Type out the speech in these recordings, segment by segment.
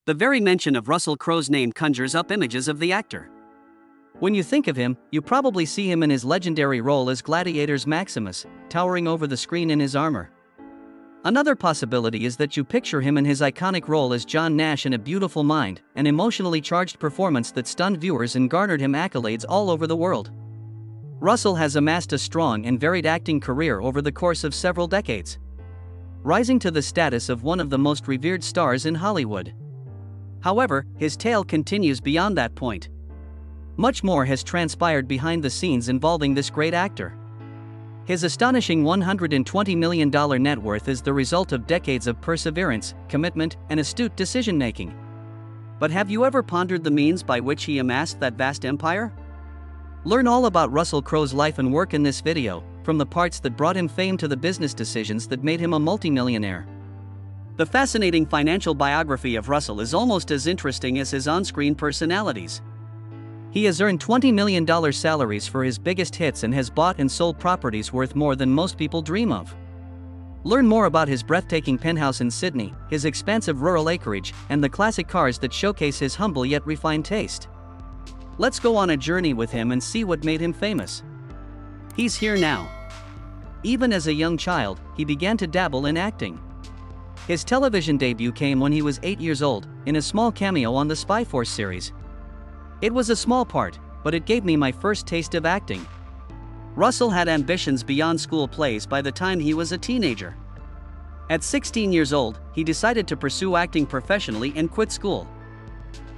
The very mention of Russell Crowe's name conjures up images of the actor. When you think of him, you probably see him in his legendary role as Gladiator's Maximus, towering over the screen in his armor. Another possibility is that you picture him in his iconic role as John Nash in A Beautiful Mind, an emotionally charged performance that stunned viewers and garnered him accolades all over the world. Russell has amassed a strong and varied acting career over the course of several decades, rising to the status of one of the most revered stars in Hollywood. However, his tale continues beyond that point. Much more has transpired behind the scenes involving this great actor. His astonishing $120 million net worth is the result of decades of perseverance, commitment, and astute decision-making. But have you ever pondered the means by which he amassed that vast empire? Learn all about Russell Crowe's life and work in this video, from the parts that brought him fame to the business decisions that made him a multimillionaire. The fascinating financial biography of Russell is almost as interesting as his on-screen personalities. He has earned $20 million salaries for his biggest hits and has bought and sold properties worth more than most people dream of. Learn more about his breathtaking penthouse in Sydney, his expansive rural acreage, and the classic cars that showcase his humble yet refined taste. Let's go on a journey with him and see what made him famous. He's here now. Even as a young child, he began to dabble in acting. His television debut came when he was 8 years old, in a small cameo on the Spy Force series. It was a small part, but it gave me my first taste of acting. Russell had ambitions beyond school plays by the time he was a teenager. At 16 years old, he decided to pursue acting professionally and quit school.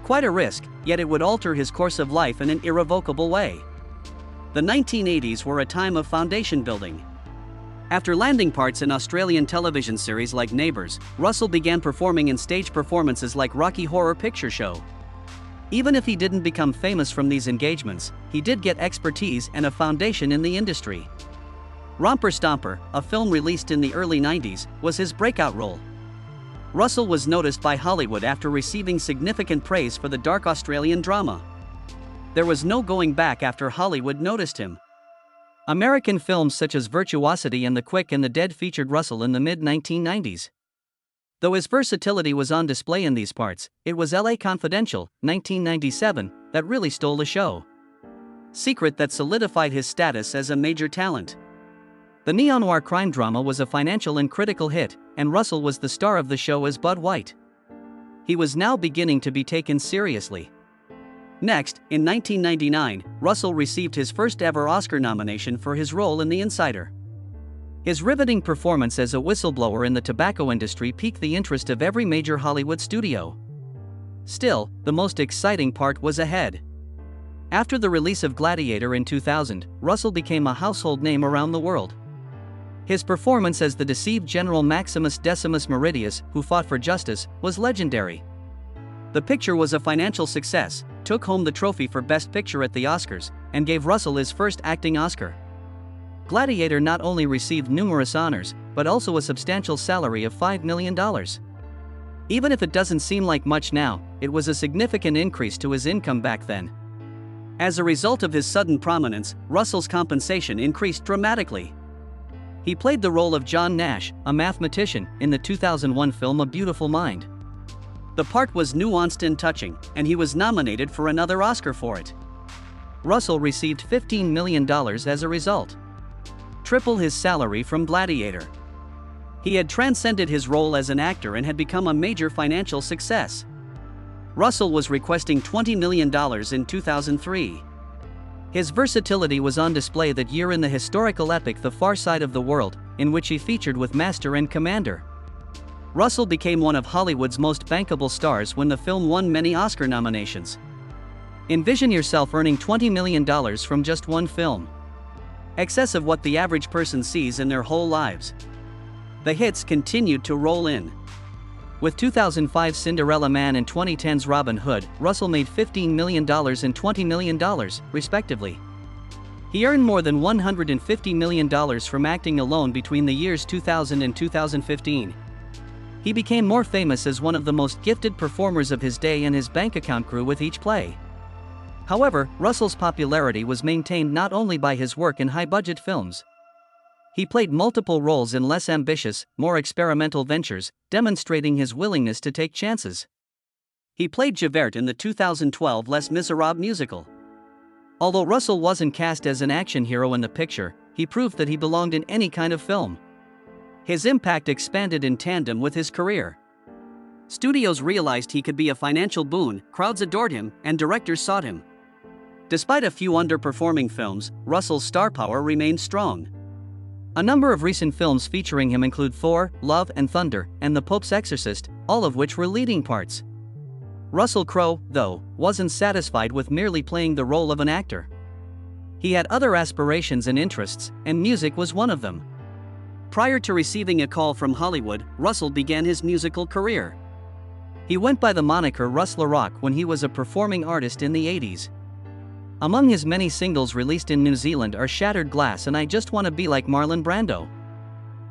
Quite a risk, yet it would alter his course of life in an irrevocable way. The 1980s were a time of foundation building. After landing parts in Australian television series like Neighbours, Russell began performing in stage performances like Rocky Horror Picture Show. Even if he didn't become famous from these engagements, he did get expertise and a foundation in the industry. Romper Stomper, a film released in the early 90s, was his breakout role. Russell was noticed by Hollywood after receiving significant praise for the dark Australian drama. There was no going back after Hollywood noticed him. American films such as Virtuosity and The Quick and the Dead featured Russell in the mid-1990s. Though his versatility was on display in these parts, it was LA Confidential, 1997, that really stole the show. Secret that solidified his status as a major talent. The neo-noir crime drama was a financial and critical hit, and Russell was the star of the show as Bud White. He was now beginning to be taken seriously. Next, in 1999, Russell received his first ever Oscar nomination for his role in The Insider. His riveting performance as a whistleblower in the tobacco industry piqued the interest of every major Hollywood studio. Still, the most exciting part was ahead. After the release of Gladiator in 2000, Russell became a household name around the world. His performance as the deceived General Maximus Decimus Meridius, who fought for justice, was legendary. The picture was a financial success, took home the trophy for Best Picture at the Oscars, and gave Russell his first acting Oscar. Gladiator not only received numerous honors, but also a substantial salary of $5 million. Even if it doesn't seem like much now, it was a significant increase to his income back then. As a result of his sudden prominence, Russell's compensation increased dramatically. He played the role of John Nash, a mathematician, in the 2001 film A Beautiful Mind. The part was nuanced and touching, and he was nominated for another Oscar for it. Russell received $15 million as a result. Triple his salary from Gladiator. He had transcended his role as an actor and had become a major financial success. Russell was requesting $20 million in 2003. His versatility was on display that year in the historical epic The Far Side of the World, in which he featured with Master and Commander. Russell became one of Hollywood's most bankable stars when the film won many Oscar nominations. Envision yourself earning $20 million from just one film. Excess of what the average person sees in their whole lives. The hits continued to roll in. With 2005's Cinderella Man and 2010's Robin Hood, Russell made $15 million and $20 million, respectively. He earned more than $150 million from acting alone between the years 2000 and 2015. He became more famous as one of the most gifted performers of his day, and his bank account grew with each play. However, Russell's popularity was maintained not only by his work in high-budget films. He played multiple roles in less ambitious, more experimental ventures, demonstrating his willingness to take chances. He played Javert in the 2012 Les Miserables musical. Although Russell wasn't cast as an action hero in the picture, he proved that he belonged in any kind of film. His impact expanded in tandem with his career. Studios realized he could be a financial boon, crowds adored him, and directors sought him. Despite a few underperforming films, Russell's star power remained strong. A number of recent films featuring him include Thor, Love and Thunder, and The Pope's Exorcist, all of which were leading parts. Russell Crowe, though, wasn't satisfied with merely playing the role of an actor. He had other aspirations and interests, and music was one of them. Prior to receiving a call from Hollywood, Russell began his musical career. He went by the moniker Russ LaRock when he was a performing artist in the 80s. Among his many singles released in New Zealand are Shattered Glass and I Just Wanna Be Like Marlon Brando.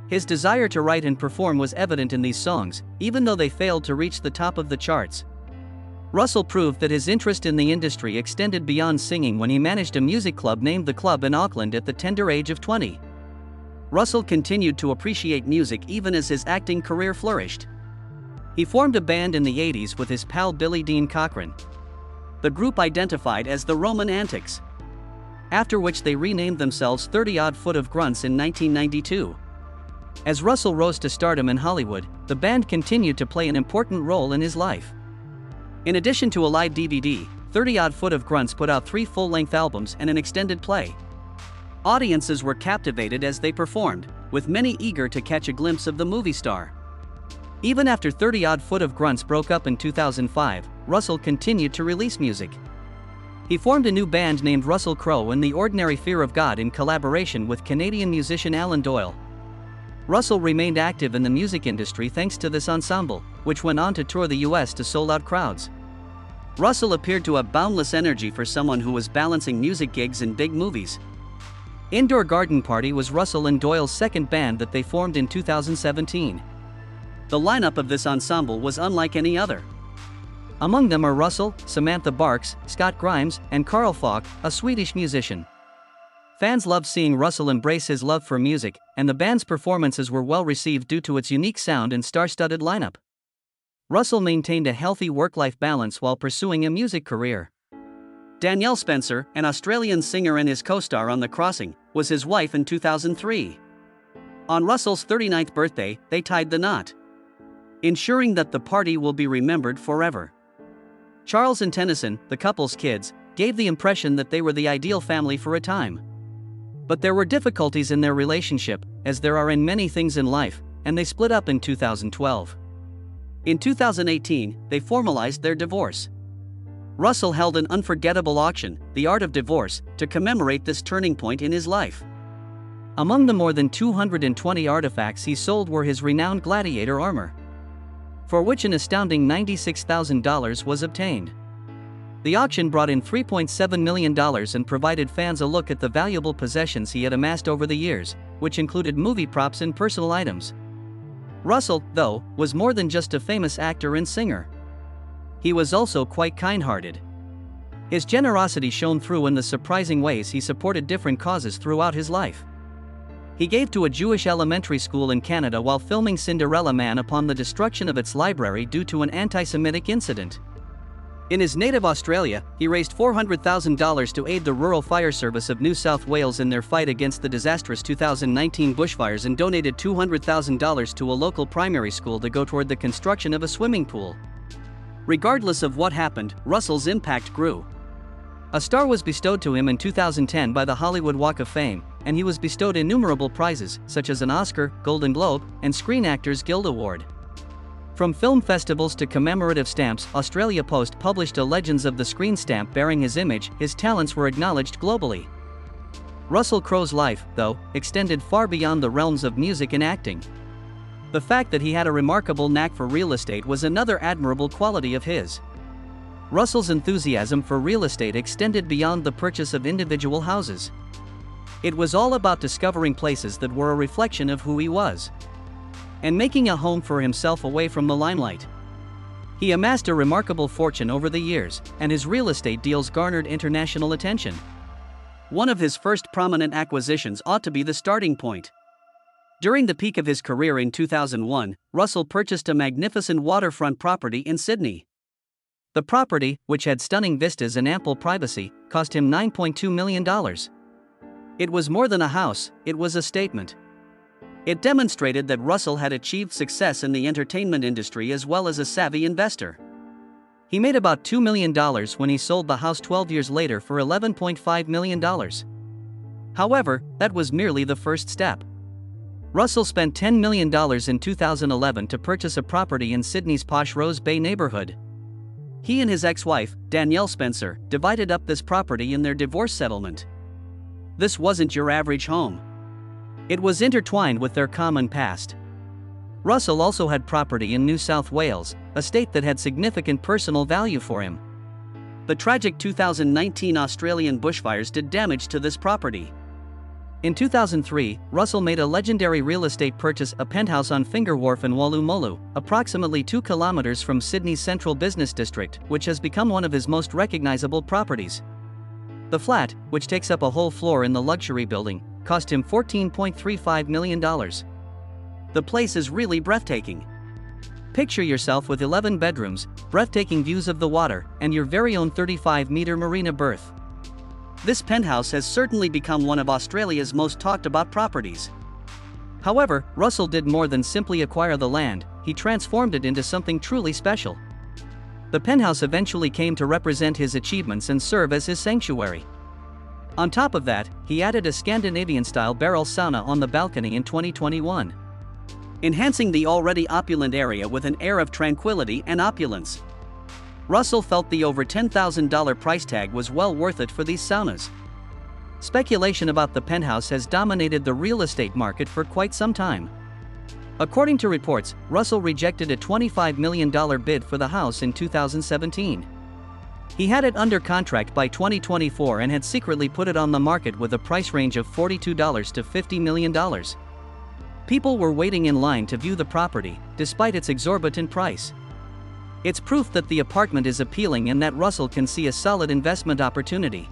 His desire to write and perform was evident in these songs, even though they failed to reach the top of the charts. Russell proved that his interest in the industry extended beyond singing when he managed a music club named The Club in Auckland at the tender age of 20. Russell continued to appreciate music even as his acting career flourished. He formed a band in the 80s with his pal Billy Dean Cochran. The group identified as the Roman Antics, after which they renamed themselves 30-Odd Foot of Grunts in 1992. As Russell rose to stardom in Hollywood, the band continued to play an important role in his life. In addition to a live DVD, 30-Odd Foot of Grunts put out 3 full-length albums and an extended play. Audiences were captivated as they performed, with many eager to catch a glimpse of the movie star. Even after 30-Odd Foot of Grunts broke up in 2005, Russell continued to release music. He formed a new band named Russell Crowe and the Ordinary Fear of God in collaboration with Canadian musician Alan Doyle. Russell remained active in the music industry thanks to this ensemble, which went on to tour the US to sold-out crowds. Russell appeared to have boundless energy for someone who was balancing music gigs and big movies. Indoor Garden Party was Russell and Doyle's second band that they formed in 2017. The lineup of this ensemble was unlike any other. Among them are Russell, Samantha Barks, Scott Grimes, and Carl Falk, a Swedish musician. Fans loved seeing Russell embrace his love for music, and the band's performances were well received due to its unique sound and star-studded lineup. Russell maintained a healthy work-life balance while pursuing a music career. Danielle Spencer, an Australian singer and his co-star on The Crossing, was his wife in 2003. On Russell's 39th birthday, they tied the knot, ensuring that the party will be remembered forever. Charles and Tennyson, the couple's kids, gave the impression that they were the ideal family for a time. But there were difficulties in their relationship, as there are in many things in life, and they split up in 2012. In 2018, they formalized their divorce. Russell held an unforgettable auction, The Art of Divorce, to commemorate this turning point in his life. Among the more than 220 artifacts he sold were his renowned Gladiator armor, for which an astounding $96,000 was obtained. The auction brought in $3.7 million and provided fans a look at the valuable possessions he had amassed over the years, which included movie props and personal items. Russell, though, was more than just a famous actor and singer. He was also quite kind-hearted. His generosity shone through in the surprising ways he supported different causes throughout his life. He gave to a Jewish elementary school in Canada while filming Cinderella Man upon the destruction of its library due to an anti-Semitic incident. In his native Australia, he raised $400,000 to aid the Rural Fire Service of New South Wales in their fight against the disastrous 2019 bushfires and donated $200,000 to a local primary school to go toward the construction of a swimming pool. Regardless of what happened, Russell's impact grew. A star was bestowed to him in 2010 by the Hollywood Walk of Fame, and he was bestowed innumerable prizes, such as an Oscar, Golden Globe, and Screen Actors Guild Award. From film festivals to commemorative stamps, Australia Post published a Legends of the Screen stamp bearing his image. His talents were acknowledged globally. Russell Crowe's life, though, extended far beyond the realms of music and acting. The fact that he had a remarkable knack for real estate was another admirable quality of his. Russell's enthusiasm for real estate extended beyond the purchase of individual houses. It was all about discovering places that were a reflection of who he was, and making a home for himself away from the limelight. He amassed a remarkable fortune over the years, and his real estate deals garnered international attention. One of his first prominent acquisitions ought to be the starting point. During the peak of his career in 2001, Russell purchased a magnificent waterfront property in Sydney. The property, which had stunning vistas and ample privacy, cost him $9.2 million. It was more than a house, it was a statement. It demonstrated that Russell had achieved success in the entertainment industry as well as a savvy investor. He made about $2 million when he sold the house 12 years later for $11.5 million. However, that was merely the first step. Russell spent $10 million in 2011 to purchase a property in Sydney's posh Rose Bay neighborhood. He and his ex-wife, Danielle Spencer, divided up this property in their divorce settlement. This wasn't your average home. It was intertwined with their common past. Russell also had property in New South Wales, a state that had significant personal value for him. The tragic 2019 Australian bushfires did damage to this property. In 2003, Russell made a legendary real estate purchase, a penthouse on Finger Wharf in Woolloomooloo, approximately 2 kilometers from Sydney's central business district, which has become one of his most recognizable properties. The flat, which takes up a whole floor in the luxury building, cost him $14.35 million. The place is really breathtaking. Picture yourself with 11 bedrooms, breathtaking views of the water, and your very own 35-meter marina berth. This penthouse has certainly become one of Australia's most talked about properties. However, Russell did more than simply acquire the land, he transformed it into something truly special. The penthouse eventually came to represent his achievements and serve as his sanctuary. On top of that, he added a Scandinavian-style barrel sauna on the balcony in 2021, enhancing the already opulent area with an air of tranquility and opulence. Russell felt the over $10,000 price tag was well worth it for these saunas. Speculation about the penthouse has dominated the real estate market for quite some time. According to reports, Russell rejected a $25 million bid for the house in 2017. He had it under contract by 2024 and had secretly put it on the market with a price range of $42 to $50 million. People were waiting in line to view the property, despite its exorbitant price. It's proof that the apartment is appealing and that Russell can see a solid investment opportunity.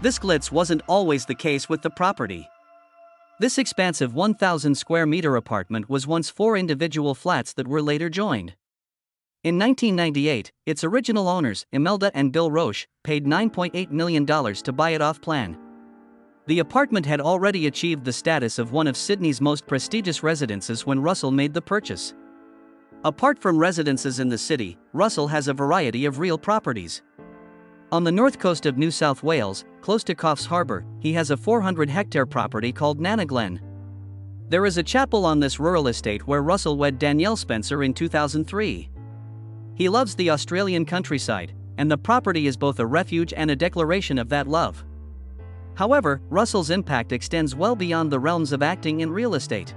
This glitz wasn't always the case with the property. This expansive 1,000 square meter apartment was once 4 individual flats that were later joined. In 1998, its original owners, Imelda and Bill Roche, paid $9.8 million to buy it off-plan. The apartment had already achieved the status of one of Sydney's most prestigious residences when Russell made the purchase. Apart from residences in the city, Russell has a variety of real properties. On the north coast of New South Wales, close to Coffs Harbour, he has a 400-hectare property called Nana Glen. There is a chapel on this rural estate where Russell wed Danielle Spencer in 2003. He loves the Australian countryside, and the property is both a refuge and a declaration of that love. However, Russell's impact extends well beyond the realms of acting and real estate.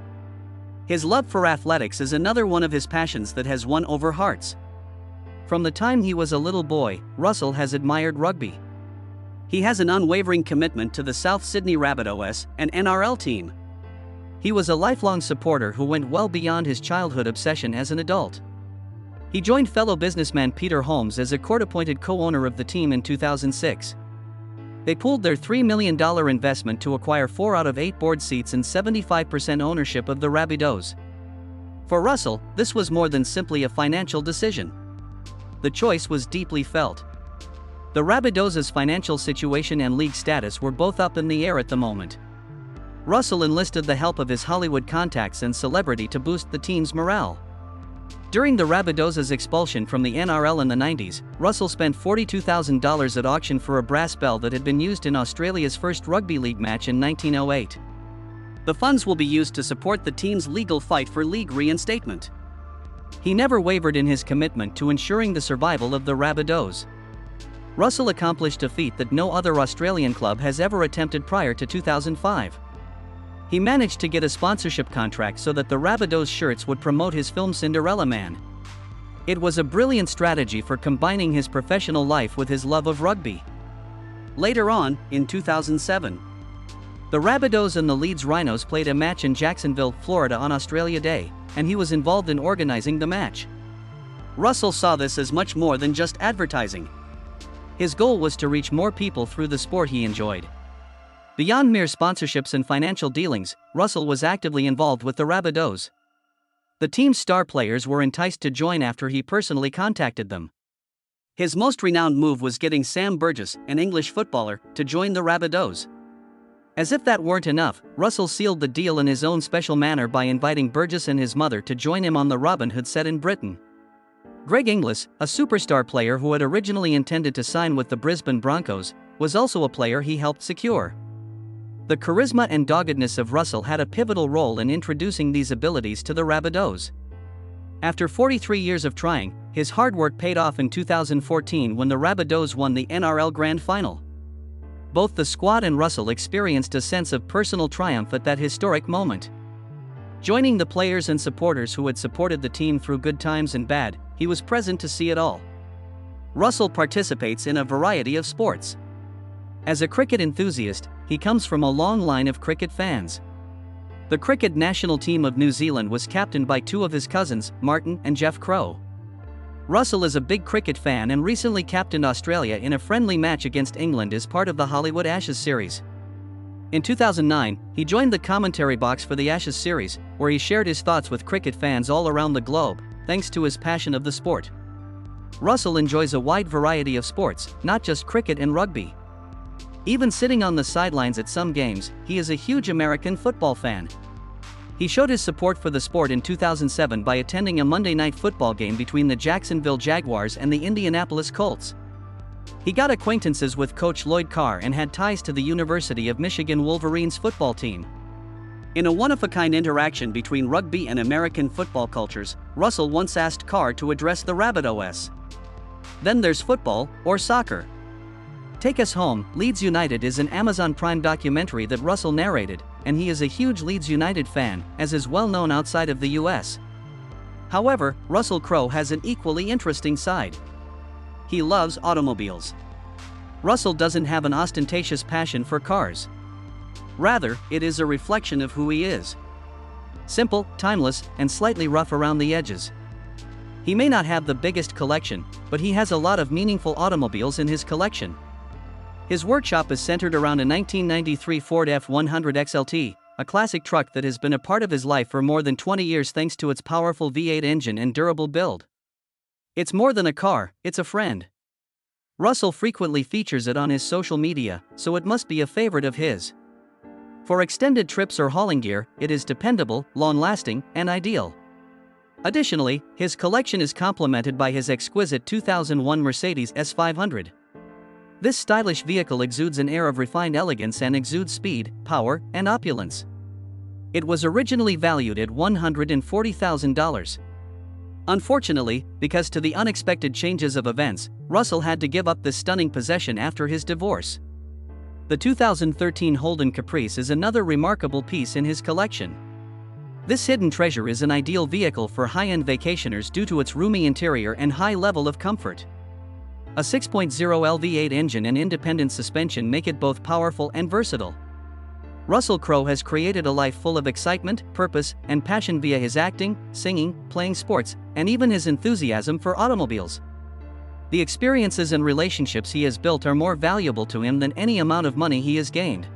His love for athletics is another one of his passions that has won over hearts. From the time he was a little boy, Russell has admired rugby. He has an unwavering commitment to the South Sydney Rabbitohs, an NRL team. He was a lifelong supporter who went well beyond his childhood obsession as an adult. He joined fellow businessman Peter Holmes as a court-appointed co-owner of the team in 2006. They pooled their $3 million investment to acquire 4 out of 8 board seats and 75% ownership of the Rabbitohs. For Russell, this was more than simply a financial decision. The choice was deeply felt. The Rabbitohs' financial situation and league status were both up in the air at the moment. Russell enlisted the help of his Hollywood contacts and celebrity to boost the team's morale. During the Rabbitohs' expulsion from the NRL in the 90s, Russell spent $42,000 at auction for a brass bell that had been used in Australia's first rugby league match in 1908. The funds will be used to support the team's legal fight for league reinstatement. He never wavered in his commitment to ensuring the survival of the Rabbitohs. Russell accomplished a feat that no other Australian club has ever attempted prior to 2005. He managed to get a sponsorship contract so that the Rabbitohs shirts would promote his film Cinderella Man. It was a brilliant strategy for combining his professional life with his love of rugby. Later on, in 2007, the Rabbitohs and the Leeds Rhinos played a match in Jacksonville, Florida on Australia Day, and he was involved in organizing the match. Russell saw this as much more than just advertising. His goal was to reach more people through the sport he enjoyed. Beyond mere sponsorships and financial dealings, Russell was actively involved with the Rabbitohs. The team's star players were enticed to join after he personally contacted them. His most renowned move was getting Sam Burgess, an English footballer, to join the Rabbitohs. As if that weren't enough, Russell sealed the deal in his own special manner by inviting Burgess and his mother to join him on the Robin Hood set in Britain. Greg Inglis, a superstar player who had originally intended to sign with the Brisbane Broncos, was also a player he helped secure. The charisma and doggedness of Russell had a pivotal role in introducing these abilities to the Rabbitohs. After 43 years of trying, his hard work paid off in 2014 when the Rabbitohs won the NRL Grand Final. Both the squad and Russell experienced a sense of personal triumph at that historic moment. Joining the players and supporters who had supported the team through good times and bad, he was present to see it all. Russell participates in a variety of sports. As a cricket enthusiast, he comes from a long line of cricket fans. The cricket national team of New Zealand was captained by two of his cousins, Martin and Jeff Crowe. Russell is a big cricket fan and recently captained Australia in a friendly match against England as part of the Hollywood Ashes series. In 2009, he joined the commentary box for the Ashes series, where he shared his thoughts with cricket fans all around the globe, thanks to his passion of the sport. Russell enjoys a wide variety of sports, not just cricket and rugby. Even sitting on the sidelines at some games, he is a huge American football fan. He showed his support for the sport in 2007 by attending a Monday Night Football game between the Jacksonville Jaguars and the Indianapolis Colts. He got acquaintances with Coach Lloyd Carr and had ties to the University of Michigan Wolverines football team. In a one-of-a-kind interaction between rugby and American football cultures, Russell once asked Carr to address the Rabbitohs. Then there's football, or soccer. Take Us Home, Leeds United is an Amazon Prime documentary that Russell narrated, and he is a huge Leeds United fan, as is well known outside of the US. However, Russell Crowe has an equally interesting side. He loves automobiles. Russell doesn't have an ostentatious passion for cars. Rather, it is a reflection of who he is. Simple, timeless, and slightly rough around the edges. He may not have the biggest collection, but he has a lot of meaningful automobiles in his collection. His workshop is centered around a 1993 Ford F100 XLT, a classic truck that has been a part of his life for more than 20 years thanks to its powerful V8 engine and durable build. It's more than a car, it's a friend. Russell frequently features it on his social media, so it must be a favorite of his. For extended trips or hauling gear, it is dependable, long-lasting, and ideal. Additionally, his collection is complemented by his exquisite 2001 Mercedes S500. This stylish vehicle exudes an air of refined elegance and exudes speed, power, and opulence. It was originally valued at $140,000. Unfortunately, because to the unexpected changes of events, Russell had to give up this stunning possession after his divorce. The 2013 Holden Caprice is another remarkable piece in his collection. This hidden treasure is an ideal vehicle for high-end vacationers due to its roomy interior and high level of comfort. A 6.0L V8 engine and independent suspension make it both powerful and versatile. Russell Crowe has created a life full of excitement, purpose, and passion via his acting, singing, playing sports, and even his enthusiasm for automobiles. The experiences and relationships he has built are more valuable to him than any amount of money he has gained.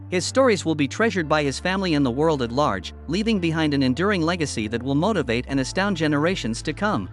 His stories will be treasured by his family and the world at large, leaving behind an enduring legacy that will motivate and astound generations to come.